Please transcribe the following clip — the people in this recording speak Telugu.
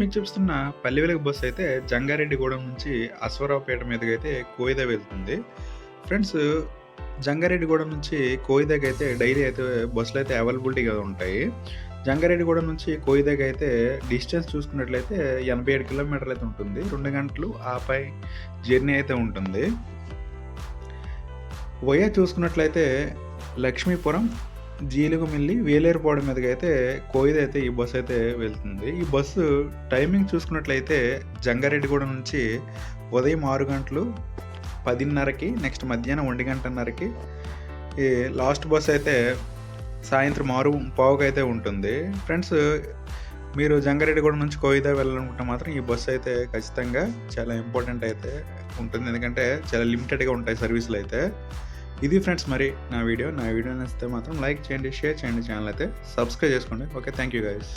మీకు చూపిస్తున్న పల్లి వెలుగు బస్సు అయితే జంగారెడ్డిగూడెం నుంచి అశ్వారావుపేట మీదుగా అయితే కోయిదా వెళ్తుంది. ఫ్రెండ్స్, జంగారెడ్డిగూడెం నుంచి కోయిదాకి అయితే డైలీ అయితే బస్సులు అయితే అవైలబిలిటీగా ఉంటాయి. జంగారెడ్డిగూడెం నుంచి కోయిదాకి అయితే డిస్టెన్స్ చూసుకున్నట్లయితే 87 కిలోమీటర్లు అయితే ఉంటుంది. 2 గంటలు ఆపై జర్నీ అయితే ఉంటుంది. వయా చూసుకున్నట్లయితే లక్ష్మీపురం, జీలుగుమిల్లి, వేలేరుపాడు మీదుగా అయితే కోయిద అయితే ఈ బస్సు అయితే వెళ్తుంది. ఈ బస్సు టైమింగ్ చూసుకున్నట్లయితే జంగారెడ్డిగూడెం నుంచి ఉదయం 6 గంటలు 10:30కి, నెక్స్ట్ మధ్యాహ్నం 1:30కి, ఈ లాస్ట్ బస్సు అయితే సాయంత్రం 6:15కి అయితే ఉంటుంది. ఫ్రెండ్స్, మీరు జంగారెడ్డిగూడెం నుంచి కోయిదా వెళ్ళాలనుకుంటే మాత్రం ఈ బస్సు అయితే ఖచ్చితంగా చాలా ఇంపార్టెంట్ అయితే ఉంటుంది. ఎందుకంటే చాలా లిమిటెడ్గా ఉంటాయి సర్వీసులు అయితే. ఇది ఫ్రెండ్స్ మరి నా వీడియో నచ్చితే మాత్రం లైక్ చేయండి, షేర్ చేయండి, ఛానల్ అయితే సబ్స్క్రైబ్ చేసుకోండి. Okay, thank you guys.